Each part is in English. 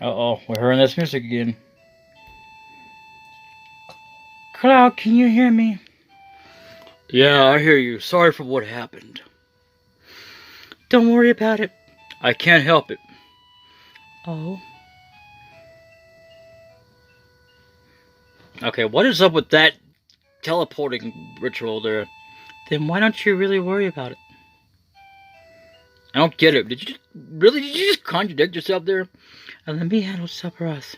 Uh-oh, we're hearing this music again. Cloud, can you hear me? Yeah, I hear you. Sorry for what happened. Don't worry about it. I can't help it. Oh. Okay, what is up with that teleporting ritual there? Then why don't you really worry about it? I don't get it. Did you just contradict yourself there? And let me handle Sephiroth.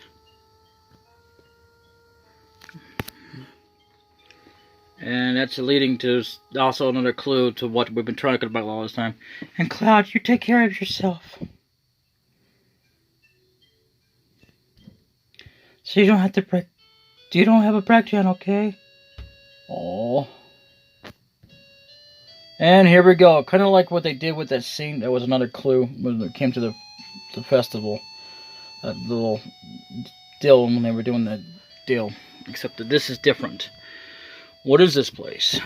And that's leading to also another clue to what we've been talking about all this time. And Cloud, you take care of yourself. So you don't have to break. You don't have a breakdown, okay? Oh. And here we go. Kind of like what they did with that scene. That was another clue when it came to the festival. That little deal when they were doing that deal. Except that this is different. What is this place?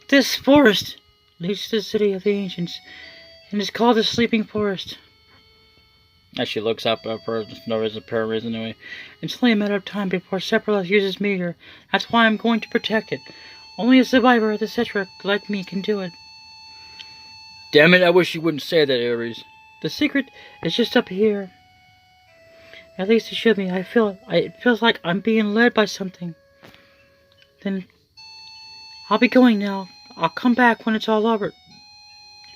This forest leads to the city of the ancients, and is called the Sleeping Forest. As she looks up for no reason, apparent reason anyway. It's only a matter of time before Sephiroth uses meteor. That's why I'm going to protect it. Only a survivor of the Cetra like me can do it. Damn it, I wish you wouldn't say that, Ares. The secret is just up here. At least it should be. It feels like I'm being led by something. Then I'll be going now. I'll come back when it's all over.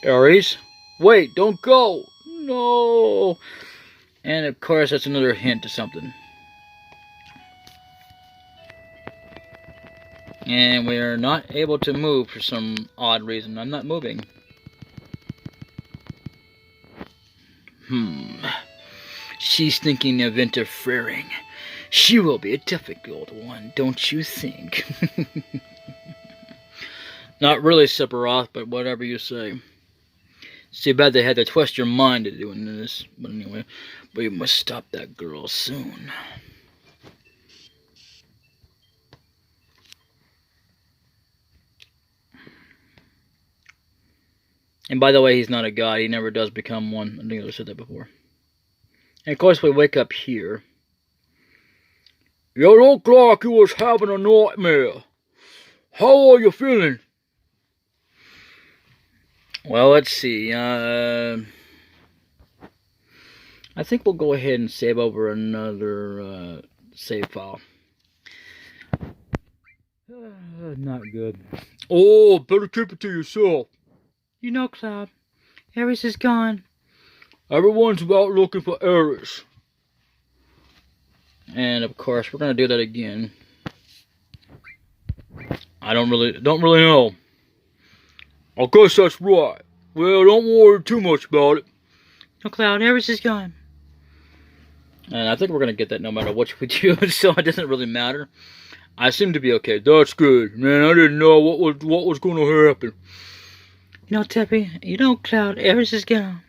Ares? Wait, don't go! No! And of course, that's another hint to something. And we are not able to move for some odd reason. I'm not moving. She's thinking of interfering. She will be a difficult one, don't you think? Not really, Sephiroth, but whatever you say. It's too bad they had to twist your mind into doing this. But anyway, we must stop that girl soon. And by the way, he's not a god. He never does become one. I think I said that before. And of course, we wake up here. You look like you was having a nightmare. How are you feeling? Well, let's see. I think we'll go ahead and save over another save file. Not good. Oh, better keep it to yourself. You know, Cloud, Ares is gone. Everyone's about looking for Ares. And of course, we're gonna do that again. I don't really know. I guess that's right. Well, don't worry too much about it. No, Cloud, Ares is gone. And I think we're gonna get that no matter what we do, so it doesn't really matter. I seem to be okay. That's good, man. I didn't know what was gonna happen. You know, Teppy, you know, Cloud, Ares is gone.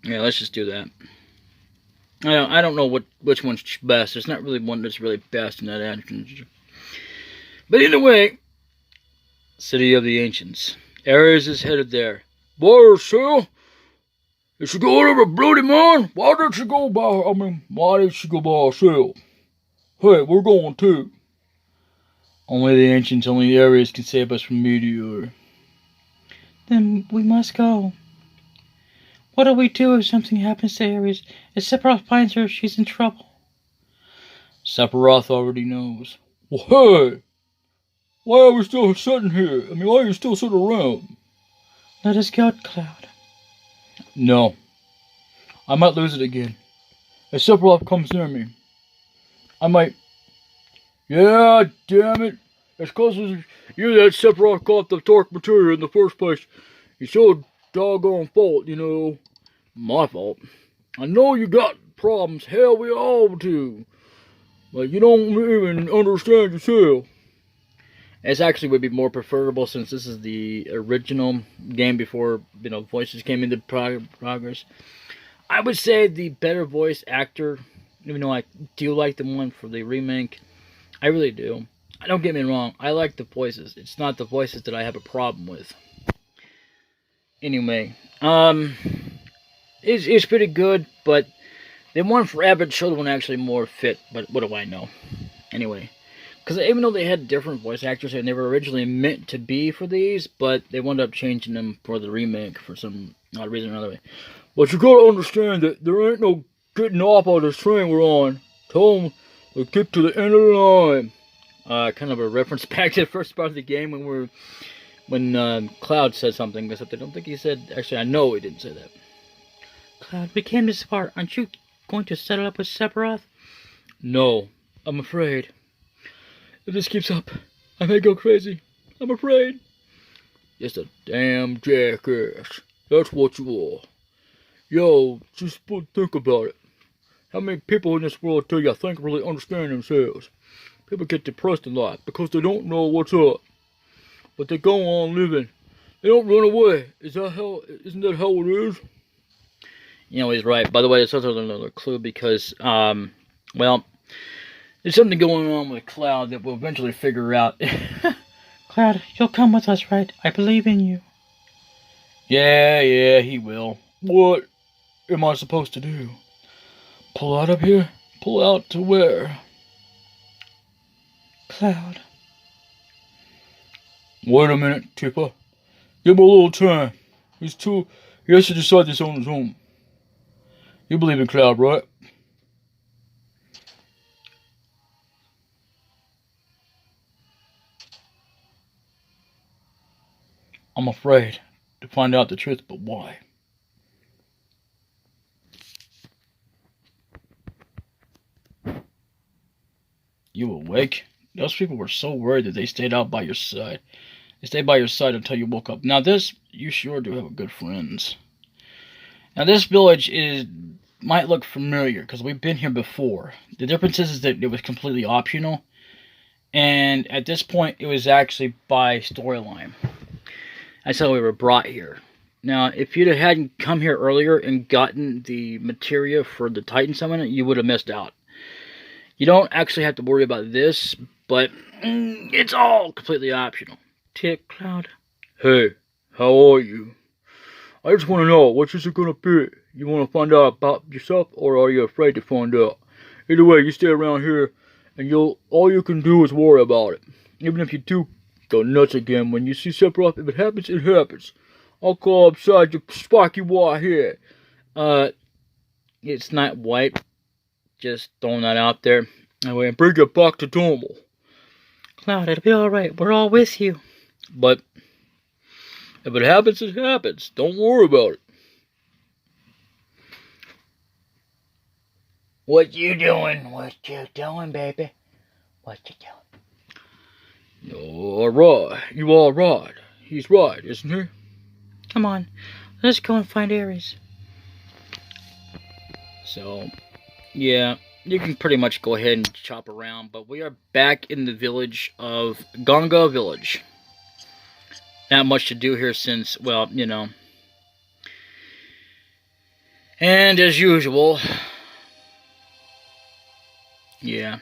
Yeah, let's just do that. I don't know which one's best. There's not really one that's really best in that action. But either way, City of the Ancients. Ares is headed there. Boy, sir, did she go over bloody man? Why did she go by herself? Hey, we're going too. Only the Ancients, only Ares can save us from meteor. Then we must go. What do we do if something happens to Ares? If Sephiroth finds her, she's in trouble. Sephiroth already knows. Well, hey! Why are we still sitting here? Why are you still sitting around? Let us go, Cloud. No. I might lose it again. If Sephiroth comes near me, I might... Yeah, damn it. It's cause you that Sephiroth got the dark material in the first place. It's your doggone fault, you know. My fault. I know you got problems. Hell, we all do. But you don't even understand yourself. It actually would be more preferable since this is the original game before, voices came into progress. I would say the better voice actor, even though I do like the one for the remake. I really do. Don't get me wrong, I like the voices. It's not the voices that I have a problem with. Anyway, it's pretty good, but the one for average children actually more fit, but what do I know? Anyway, because even though they had different voice actors and they were originally meant to be for these, but they wound up changing them for the remake for some odd reason or another. But you gotta understand that there ain't no getting off on this train we're on. Tell them to get to the end of the line. Kind of a reference back to the first part of the game when Cloud said something, except I don't think he said. Actually, I know he didn't say that. Cloud, we came this far. Aren't you going to settle up with Sephiroth? No, I'm afraid. If this keeps up, I may go crazy. I'm afraid. Just a damn jackass. That's what you are. Yo, just think about it. How many people in this world do you think really understand themselves? People get depressed a lot because they don't know what's up. But they go on living. They don't run away. Isn't that how it is? You know, he's right. By the way, it's also another clue because, well, there's something going on with Cloud that we'll eventually figure out. Cloud, you'll come with us, right? I believe in you. Yeah, he will. What am I supposed to do? Pull out of here? Pull out to where? Cloud. Wait a minute, Tipper. Give him a little time. He has to decide this on his own. You believe in Cloud, right? I'm afraid to find out the truth, but why? You awake? Those people were so worried that they stayed out by your side. They stayed by your side until you woke up. Now you sure do have good friends. Now this village might look familiar because we've been here before. The difference is that it was completely optional. And at this point, it was actually by storyline. That's how we were brought here. Now, if you hadn't come here earlier and gotten the materia for the Titan Summon, you would have missed out. You don't actually have to worry about this, but it's all completely optional. Tick, Cloud. Hey, how are you? I just want to know, what's this gonna be? You want to find out about yourself, or are you afraid to find out? Either way, you stay around here, and all you can do is worry about it. Even if you do go nuts again, when you see Sephiroth, if it happens, it happens. I'll call upside your spiky white hair. It's not white. Just throwing that out there. Anyway, bring it back to normal. Cloud, it'll be alright. We're all with you. But if it happens, it happens. Don't worry about it. What you doing? What you doing, baby? What you doing? You're right. You are right. He's right, isn't he? Come on. Let's go and find Ares. So, yeah, you can pretty much go ahead and chop around, but we are back in the village of Gonga Village. Not much to do here since, well, you know. And as usual, yeah.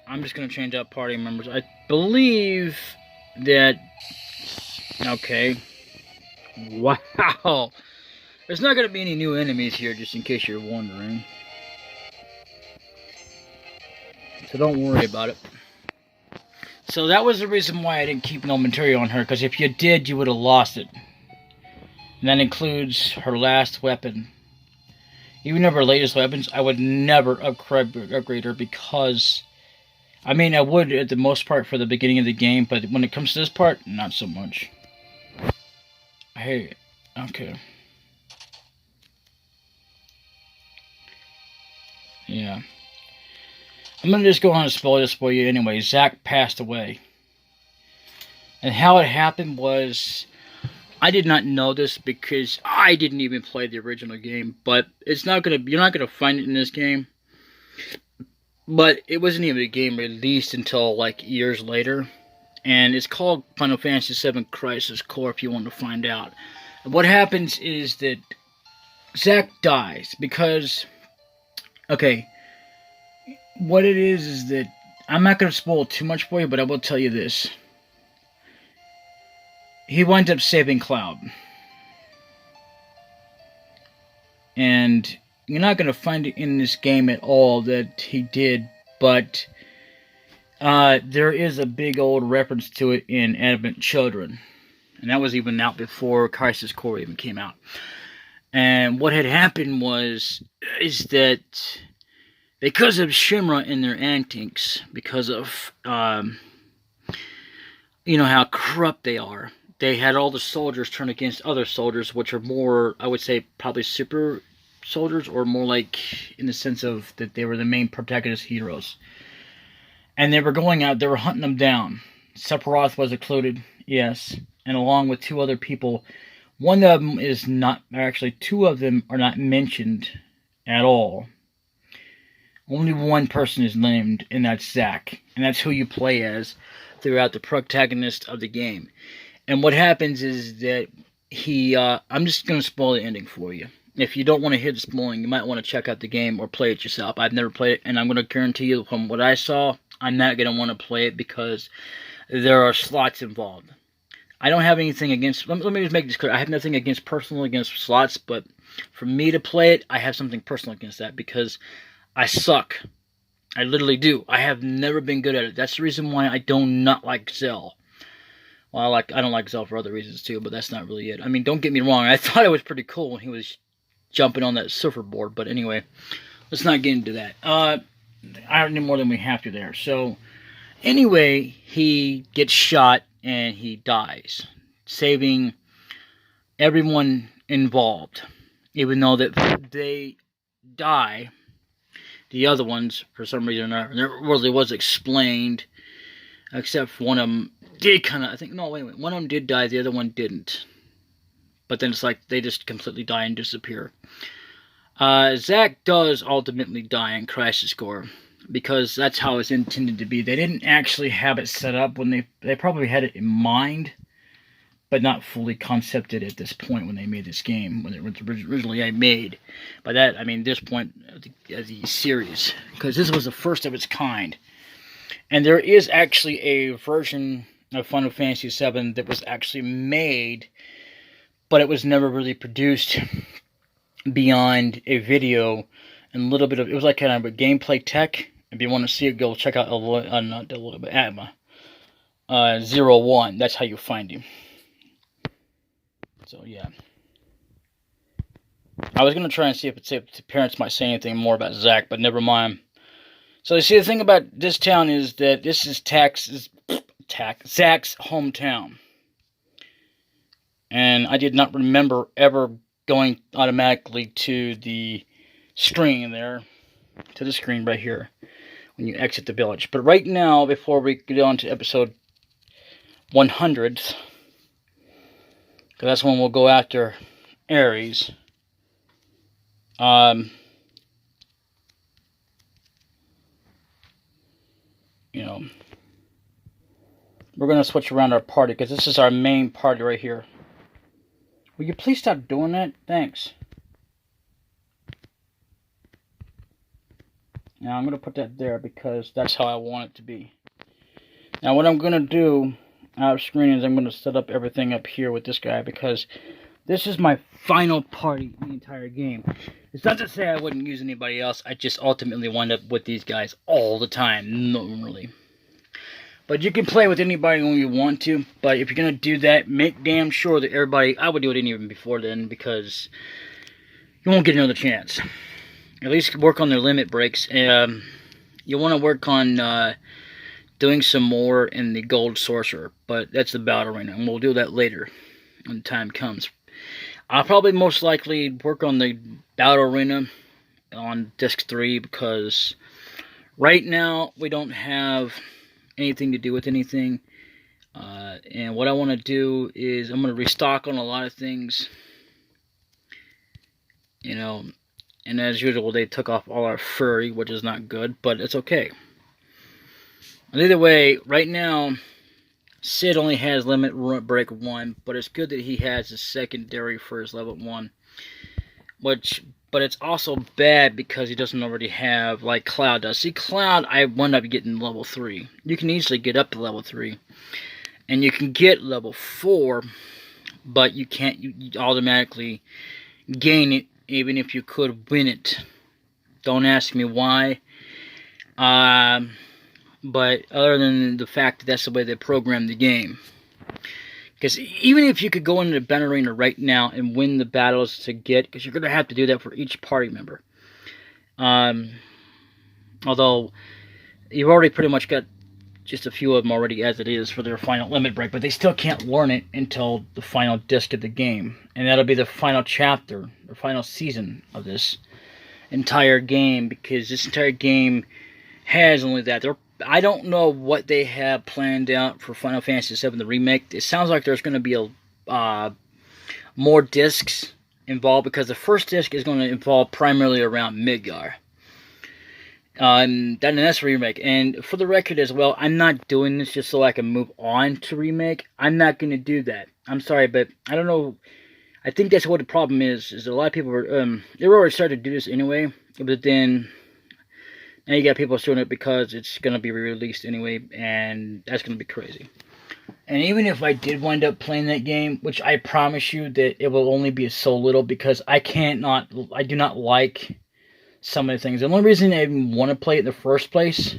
I'm just going to change out party members. I believe that... Okay. Wow. There's not going to be any new enemies here, just in case you're wondering. So don't worry about it. So that was the reason why I didn't keep no material on her, because if you did, you would have lost it. And that includes her last weapon. Even of her latest weapons, I would never upgrade her because... I mean, I would at the most part for the beginning of the game, but when it comes to this part, not so much. Hey, okay. Yeah. I'm gonna just go on and spoil this for you anyway. Zack passed away. And how it happened was... I did not know this because I didn't even play the original game, but it's not gonna... You're not gonna find it in this game. but it wasn't even a game released until like years later. And it's called Final Fantasy 7 Crisis Core if you want to find out. What happens is that Zack dies because, okay, what it is that I'm not going to spoil too much for you, but I will tell you this. He winds up saving Cloud. And you're not going to find it in this game at all that he did, but there is a big old reference to it in Advent Children. And that was even out before Crisis Core even came out. And what had happened is that because of Shimra and their antics, because of, you know, how corrupt they are, they had all the soldiers turn against other soldiers, which are more, I would say, probably super soldiers, or more like in the sense of that they were the main protagonist heroes. And they were going out, they were hunting them down. Sephiroth was included, yes, and along with two other people. One of them is not, actually, two of them are not mentioned at all. Only one person is named, and that's Zack. And that's who you play as throughout the protagonist of the game. And what happens is that I'm just going to spoil the ending for you. If you don't want to hear the spoiling, you might want to check out the game or play it yourself. I've never played it, and I'm going to guarantee you from what I saw, I'm not going to want to play it because there are slots involved. I don't have anything against, let me just make this clear, I have nothing personal against slots, but for me to play it, I have something personal against that because I suck. I literally do. I have never been good at it. That's the reason why I do not like Zell. Well, I don't like Zell for other reasons too, but that's not really it. I mean, don't get me wrong, I thought it was pretty cool when he was jumping on that surfer board, but anyway, let's not get into that. I don't need more than we have to there. So, anyway, he gets shot and he dies, saving everyone involved. Even though that they die, the other ones, for some reason, never really was explained, except for one of them did kind of, I think, no, wait, one of them did die, the other one didn't. But then it's like they just completely die and disappear. Zack does ultimately die in Crisis Core, because that's how it's intended to be. They didn't actually have it set up when they probably had it in mind, but not fully concepted at this point when they made this game, when it was originally made. By that, I mean this point of the series, because this was the first of its kind. And there is actually a version of Final Fantasy VII that was actually made, but it was never really produced beyond a video and a little bit of, it was like kind of a gameplay tech. If you want to see it, go check out not a little bit, Atma 01. That's how you find him. So yeah, I was gonna try and see if the parents might say anything more about Zack, but never mind. So you see, the thing about this town is that this is Zack's hometown, and I did not remember ever going automatically to the screen there, to the screen right here when you exit the village. But right now, before we get on to episode 100, because that's when we'll go after Ares. You know, we're going to switch around our party, because this is our main party right here. Will you please stop doing that? Thanks. Now I'm going to put that there, because that's how I want it to be. Now what I'm going to do out of screen is I'm going to set up everything up here with this guy, because this is my final party in the entire game. It's not to say I wouldn't use anybody else, I just ultimately wind up with these guys all the time, normally. But you can play with anybody when you want to, but if you're going to do that, make damn sure that everybody, I would do it even before then, because you won't get another chance. At least work on their limit breaks. You want to work on doing some more in the Gold Sorcerer, but that's the battle arena, and we'll do that later when the time comes. I'll probably most likely work on the battle arena on disc 3, because right now we don't have anything to do with anything. And what I want to do is I'm going to restock on a lot of things. You know, And as usual, they took off all our furry, which is not good, but it's okay. And either way, right now, Sid only has limit break 1, but it's good that he has his secondary for his level 1. But it's also bad because he doesn't already have, like Cloud does. See, Cloud, I wound up getting level 3. You can easily get up to level 3. And you can get level 4, but you can't you automatically gain it, even if you could win it. Don't ask me why. But other than the fact that that's the way they programmed the game. Because even if you could go into the battle arena right now and win the battles to get, because you're going to have to do that for each party member. Although, you've already pretty much got just a few of them already as it is for their final limit break, but they still can't learn it until the final disc of the game. And that'll be the final chapter, the final season of this entire game, because this entire game has only that. I don't know what they have planned out for Final Fantasy VII, the remake. It sounds like there's going to be more discs involved, because the first disc is going to involve primarily around Midgar. And that's a remake. And for the record as well, I'm not doing this just so I can move on to remake. I'm not going to do that. I'm sorry, but I don't know. I think that's what the problem is a lot of people were, they were already started to do this anyway, but then now you got people doing it because it's going to be re-released anyway, and that's going to be crazy. And even if I did wind up playing that game, which I promise you that it will only be so little, because I do not like some of the things. The only reason I even want to play it in the first place,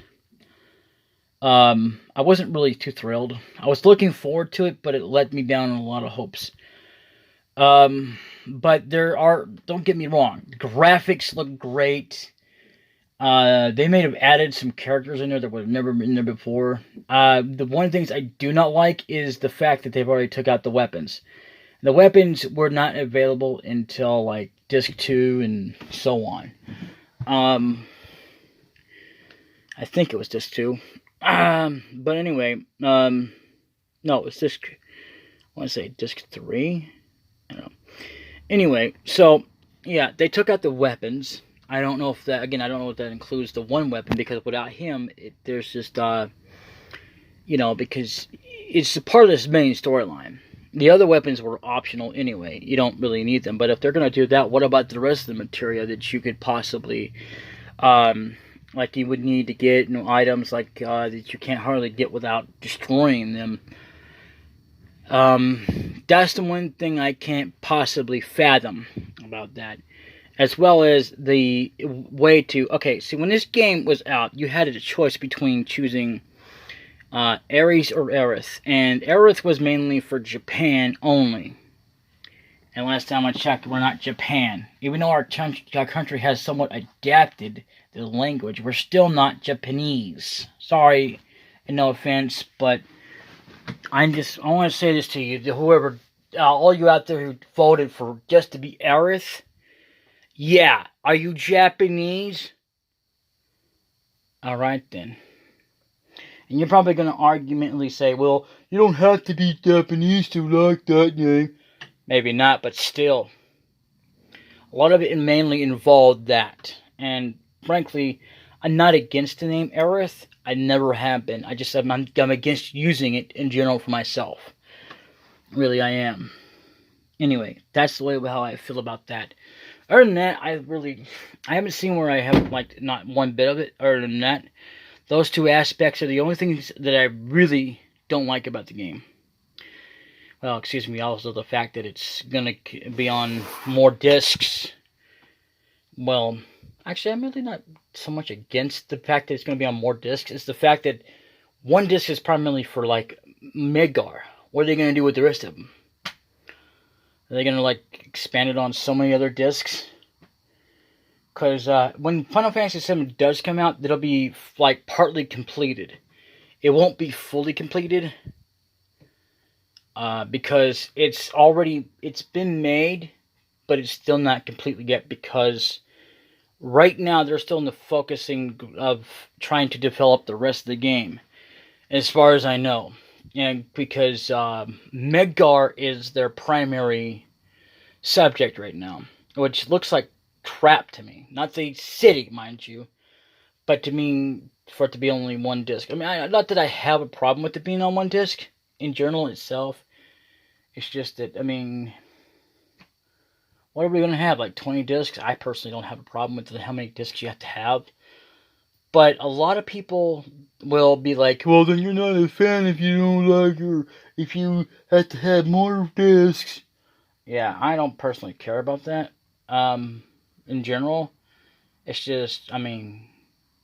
I wasn't really too thrilled. I was looking forward to it, but it let me down on a lot of hopes. But don't get me wrong, the graphics look great. They may have added some characters in there that would have never been there before. The one of the things I do not like is the fact that they've already took out the weapons. The weapons were not available until like Disc 2 and so on. I think it was Disc 2. But anyway, no, it was Disc, I want to say Disc 3? I don't know. Anyway, so, yeah, they took out the weapons. I don't know if that, again, I don't know if that includes the one weapon, because without him, there's just, because it's a part of this main storyline. The other weapons were optional anyway. You don't really need them. But if they're going to do that, what about the rest of the material that you could possibly, like you would need to get, items like that you can't hardly get without destroying them. That's the one thing I can't possibly fathom about that. As well as the way to... Okay, see, when this game was out, you had a choice between choosing Ares or Aerith. And Aerith was mainly for Japan only. And last time I checked, we're not Japan. Even though our country has somewhat adapted the language, we're still not Japanese. Sorry, and no offense, but I want to say this to you, to whoever, all you out there who voted for just to be Aerith. Yeah, are you Japanese? Alright then. And you're probably going to argumentally say, well, you don't have to be Japanese to like that name. Maybe not, but still. A lot of it mainly involved that. And frankly, I'm not against the name Aerith. I never have been. I'm against using it in general for myself. Really, I am. Anyway, that's the way how I feel about that. Other than that, I haven't seen where I have liked not one bit of it. Other than that, those two aspects are the only things that I really don't like about the game. Well, excuse me, also the fact that it's going to be on more discs. Well, actually, I'm really not so much against the fact that it's going to be on more discs. It's the fact that one disc is primarily for, like, Midgar. What are they going to do with the rest of them? Are they going to, like, expand it on so many other discs? Because when Final Fantasy VII does come out, it'll be, like, partly completed. It won't be fully completed. Because it's been made, but it's still not completely yet, because right now they're still in the focusing of trying to develop the rest of the game, as far as I know. And because Midgar is their primary subject right now, which looks like crap to me. Not the city, mind you, but to me, for it to be only one disc. I mean, not that I have a problem with it being on one disc in general itself. It's just that, I mean, what are we going to have, like 20 discs? I personally don't have a problem with how many discs you have to have. But a lot of people will be like, well, then you're not a fan if you don't like her, if you have to have more discs. Yeah, I don't personally care about that. In general, it's just, I mean,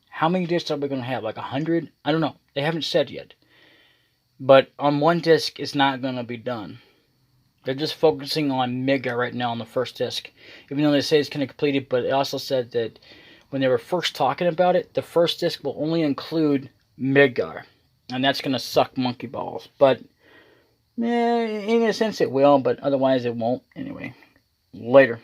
how many discs are we going to have? Like 100? I don't know. They haven't said yet. But on one disc, it's not going to be done. They're just focusing on Mega right now on the first disc. Even though they say it's kind of completed, but it also said that when they were first talking about it, the first disc will only include Midgar. And that's going to suck monkey balls. But, in a sense it will, but otherwise it won't. Anyway, later.